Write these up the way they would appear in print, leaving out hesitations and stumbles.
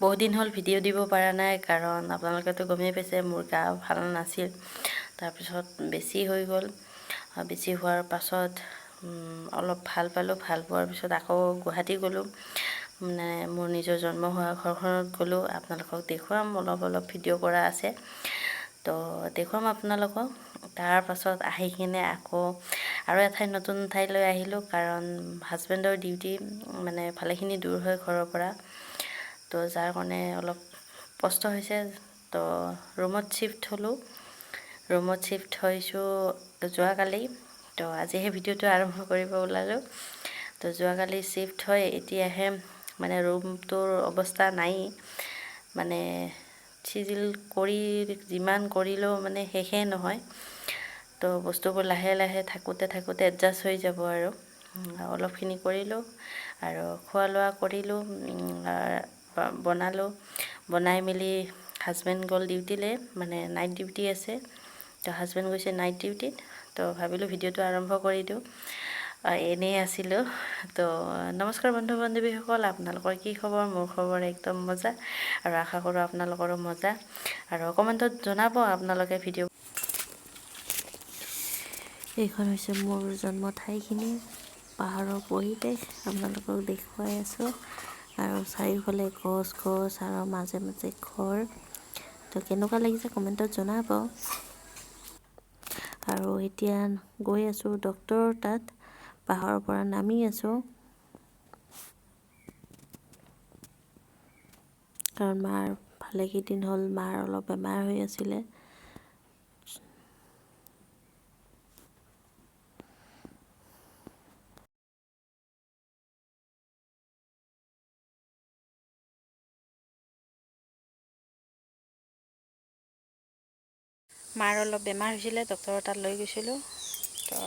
বহুত দিন হ'ল ভিডিঅ' দিব পৰা নাই, কাৰণ আপোনালোকেতো গমেই পাইছে মোৰ গা ভাল নাছিল। তাৰপিছত বেছি হৈ গ'ল। বেছি হোৱাৰ পাছত অলপ ভাল পালোঁ। ভাল পোৱাৰ পিছত আকৌ গুৱাহাটী গ'লোঁ, মানে মোৰ নিজৰ জন্ম হোৱা ঘৰখনত গ'লোঁ। আপোনালোকক দেখুৱাম, অলপ ভিডিঅ' কৰা আছে, তো দেখুৱাম আপোনালোকক। তাৰ পাছত আহি কিনে আকৌ আৰু নতুন ঠাইলৈ আহিলোঁ, কাৰণ হাজবেণ্ডৰ ডিউটি মানে ভালেখিনি দূৰ হয় ঘৰৰ পৰা, তো যাৰ কাৰণে অলপ কষ্ট হৈছে। তো ৰুমত শ্বিফ্ট হ'লোঁ। ৰুমত শ্বিফ্ট হৈছোঁ যোৱাকালি। তো আজিহে ভিডিঅ'টো আৰম্ভ কৰিব ওলালোঁ। তো যোৱাকালি শ্বিফ্ট হৈ এতিয়াহে মানে ৰুমটোৰ অৱস্থা নাই, মানে চিজিল কৰি যিমান কৰিলেও মানে শেষেই নহয়। তো বস্তুবোৰ লাহে লাহে থাকোঁতে এডজাষ্ট হৈ যাব আৰু অলপখিনি কৰিলোঁ আৰু খোৱা লোৱা কৰিলোঁ, বনালোঁ। বনাই মেলি হাজবেণ্ড গ'ল ডিউটিলৈ, মানে নাইট ডিউটি আছে। তো হাজবেণ্ড গৈছে নাইট ডিউটিত। তো ভাবিলোঁ ভিডিঅ'টো আৰম্ভ কৰি দিওঁ। এনেই আছিলোঁ। তো নমস্কাৰ বন্ধু বান্ধৱীসকল, আপোনালোকৰ কি খবৰ? মোৰ খবৰ একদম মজা, আৰু আশা কৰোঁ আপোনালোকৰো মজা। আৰু কমেণ্টত জনাব আপোনালোকে ভিডিঅ'। এইখন হৈছে মোৰ জন্ম ঠাইখিনি, পাহাৰৰ পৰিৱেশ আপোনালোকক দেখুৱাই আছোঁ। আৰু চাৰিওফালে গছ আৰু মাজে মাজে ঘৰ। তো কেনেকুৱা লাগিছে কমেণ্টত জনাব। আৰু এতিয়া গৈ আছোঁ ডক্তৰৰ তাত, পাহাৰৰ পৰা নামি আছোঁ, কাৰণ মাৰ ভালেকেইদিন হ'ল মাৰ অলপ বেমাৰ হৈ আছিলে। মাৰ অলপ বেমাৰ হৈছিলে, ডক্তৰৰ তাত লৈ গৈছিলোঁ। তো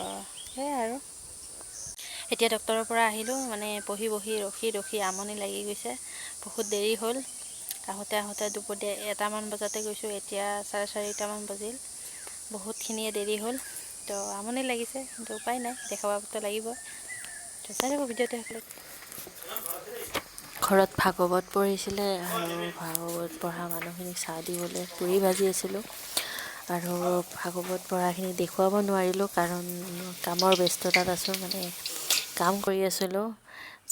সেয়াই আৰু এতিয়া ডক্তৰৰ পৰা আহিলোঁ। মানে বহি ৰখি আমনি লাগি গৈছে, বহুত দেৰি হ'ল। আহোঁতে দুপৰীয়া 1টামান বজাতে গৈছোঁ, এতিয়া 4:30মান বাজিল। বহুতখিনিয়ে দেৰি হ'ল। তো আমনি লাগিছে, কিন্তু উপায় নাই, দেখুৱাবতো লাগিব। তো চাই থাকক ভিডিঅ'টো শেষলৈ। ঘৰত ভাগৱত পঢ়িছিলে, আৰু ভাগৱত পঢ়া মানুহখিনিক চাহ দিবলৈ পুৰি ভাজি আছিলোঁ। আৰু ভাগৱত পঢ়াখিনি দেখুৱাব নোৱাৰিলোঁ, কাৰণ কামৰ ব্যস্ততাত আছোঁ, মানে কাম কৰি আছিলোঁ,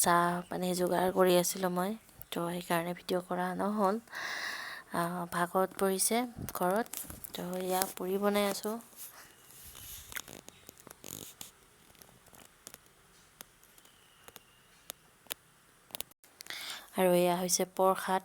চাহ পানী যোগাৰ কৰি আছিলোঁ মই। তো সেইকাৰণে ভিডিঅ' কৰা নহ'ল। ভাগৱত পঢ়িছে ঘৰত, তো এয়া পুৰি বনাই আছোঁ। আৰু এয়া হৈছে প্ৰসাদ।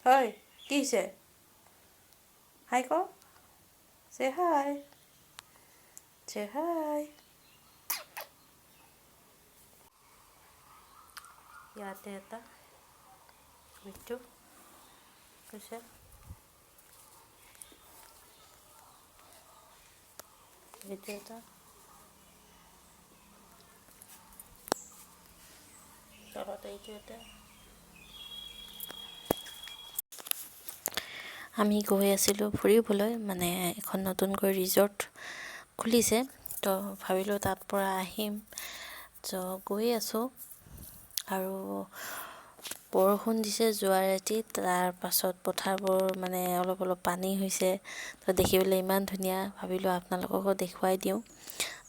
হয়, কি হৈছে? হাই ক, চে হাই, চে হাই। ইয়াতে এটা ৰিতু কৈছে, ৰিতু এটা তলত এইটো এটা। আমি গৈ আছিলোঁ ফুৰিবলৈ, মানে এখন নতুনকৈ ৰিজৰ্ট খুলিছে। তো ভাবিলোঁ তাত পৰা আহিম, তো গৈ আছোঁ। আৰু বৰষুণ দিছে যোৱা ৰাতি, তাৰ পাছত পথাৰবোৰ মানে অলপ পানী হৈছে। তো দেখিবলৈ ইমান ধুনীয়া, ভাবিলোঁ আপোনালোককো দেখুৱাই দিওঁ।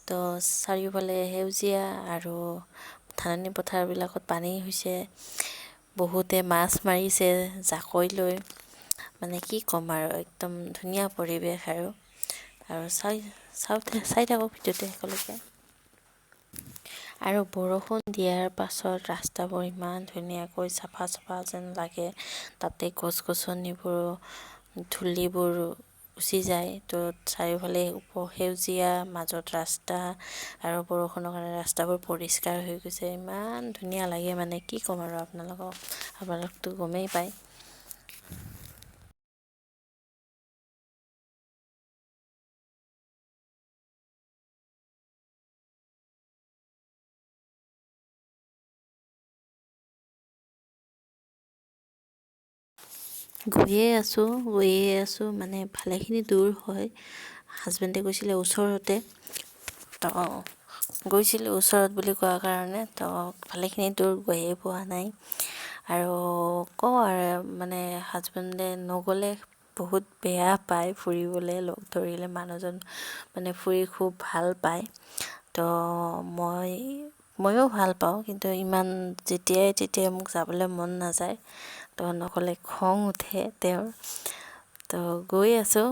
তো চাৰিওফালে সেউজীয়া, আৰু ধাননি পথাৰবিলাকত পানী হৈছে। বহুতে মাছ মাৰিছে জাকৈ লৈ, মানে কি ক'ম আৰু, একদম ধুনীয়া পৰিৱেশ। আৰু চাই থাকক ভিডিঅ'টো শেষলৈকে। আৰু বৰষুণ দিয়াৰ পাছত ৰাস্তাবোৰ ইমান ধুনীয়াকৈ চাফা যেন লাগে। তাতে গছ গছনিবোৰ, ধূলিবোৰ গুচি যায়। তো চাৰিওফালে সেউজীয়া, মাজত ৰাস্তা, আৰু বৰষুণৰ কাৰণে ৰাস্তাবোৰ পৰিষ্কাৰ হৈ গৈছে। ইমান ধুনীয়া লাগে মানে কি ক'ম আৰু আপোনালোকতো গমেই পায়। গৈয়ে আছোঁ মানে ভালেখিনি দূৰ হয়। হাজবেণ্ডে কৈছিলে ওচৰতে, তো গৈছিলোঁ ওচৰত বুলি কোৱাৰ কাৰণে, তো ভালেখিনি দূৰ গৈয়ে পোৱা নাই। আৰু কওঁ আৰু মানে হাজবেণ্ডে নগ'লে বহুত বেয়া পায় ফুৰিবলৈ লগ ধৰিলে। মানুহজন মানে ফুৰি খুব ভাল পায়। তো ময়ো ভাল পাওঁ, কিন্তু ইমান যেতিয়াই মোক যাবলৈ মন নাযায়, তো নগ'লে খং উঠে তেওঁৰ। তো গৈ আছোঁ।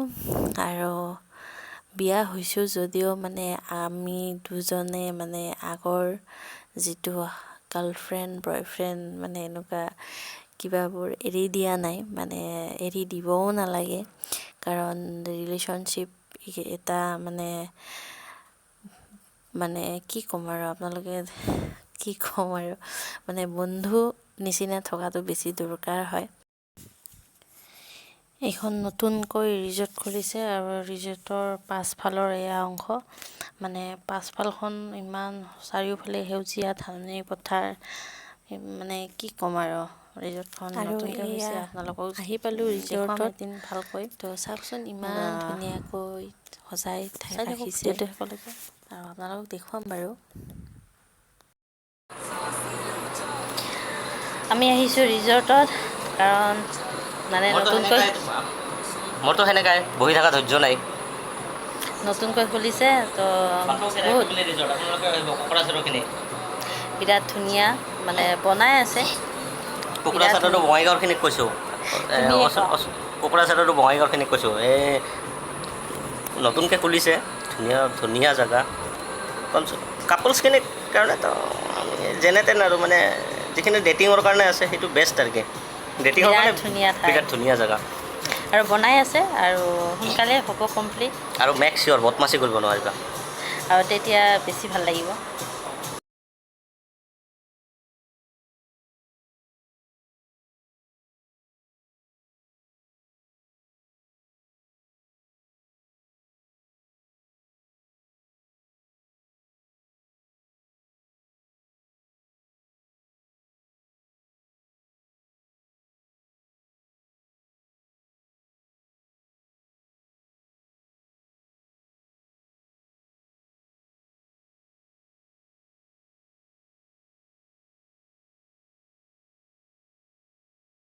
আৰু বিয়া হৈছোঁ যদিও মানে আমি দুজনে মানে আগৰ যিটো গাৰ্লফ্ৰেণ্ড বয়ফ্ৰেণ্ড মানে এনেকুৱা কিবাবোৰ এৰি দিয়া নাই, মানে এৰি দিবও নালাগে। কাৰণ ৰিলেশ্যনশ্বিপ এটা মানে কি ক'ম আৰু মানে বন্ধু নিচিনা থকাটো বেছি দৰকাৰ হয়। এইখন নতুনকৈ ৰিজৰ্ট খুলিছে, আৰু ৰিজৰ্টৰ পাছফালৰ এয়া অংশ, মানে পাছফালখন ইমান চাৰিওফালে সেউজীয়া ধাননি পথাৰ, মানে কি ক'ম আৰু ৰিজৰ্টখন নতুনকৈ হৈছে। আপোনালোকক আহি পালোঁ ৰিজৰ্টত এদিন ভালকৈ, তো চাওকচোন ইমান ধুনীয়াকৈ সজাই ৰাখিছে। আৰু আপোনালোকক দেখুৱাম বাৰু। আমি আহিছোঁ ৰিজৰ্টত, কাৰণ মানে মোৰতো সেনেকাই বহি থকা ধৈৰ্য নাই। নতুনকৈ খুলিছে, তো বহুত বিৰাট ধুনীয়া মানে বনাই আছে। কোকৰাঝাৰতো বঙাইগাঁওখিনিক কৈছোঁ, কোকৰাঝাৰতো বঙাইগাঁওখিনিক কৈছোঁ, এই নতুনকৈ খুলিছে, ধুনীয়া জেগা। কাপলছখিনিৰ কাৰণেতো যেনে তেনে আৰু মানে যিখিনি ডেটিঙৰ কাৰণে আছে সেইটো বেষ্ট আৰু কি। ডেটিঙৰ কাৰণে বিৰাট ধুনীয়া জেগা। আৰু বনাই আছে, আৰু সোনকালে হ'ব কমপ্লিট। আৰু মেক চিয়ৰ বদমাচি কৰিব নোৱাৰিবা। আৰু তেতিয়া বেছি ভাল লাগিব।